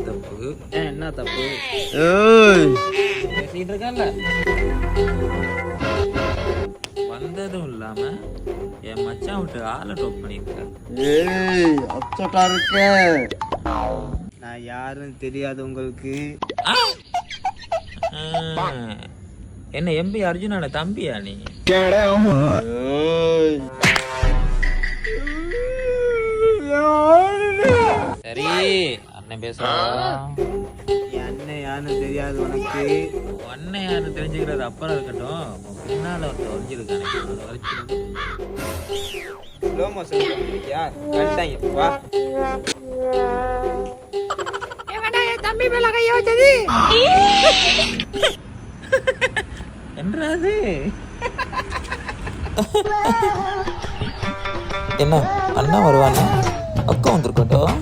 தப்பு. என்ன தப்பு பேசிட்டு இருக்கல, வந்ததும் இல்லாம என் மச்சான் விட்டு ஆளை டோப் பண்ணிருக்கேன். அப்செட்டா இருக்க. நான் யாருன்னு தெரியாது உங்களுக்கு. என்ன எம்பி அர்ஜுனோட தம்பியா நீ? சரி அண்ணன் பேசுறான். அண்ணன் யாருன்னு தெரியாது உனக்கு. அண்ணன் யாருன்னு தெரிஞ்சுக்கிறது அப்புறம் இருக்கட்டும், பின்னால ஒருத்தர் வரைஞ்சிருக்கானே. தம்பி மேல கைய வச்சது என்றாது என்ன? அண்ணா வருவானா? அக்கா வந்திருக்கட்டும்.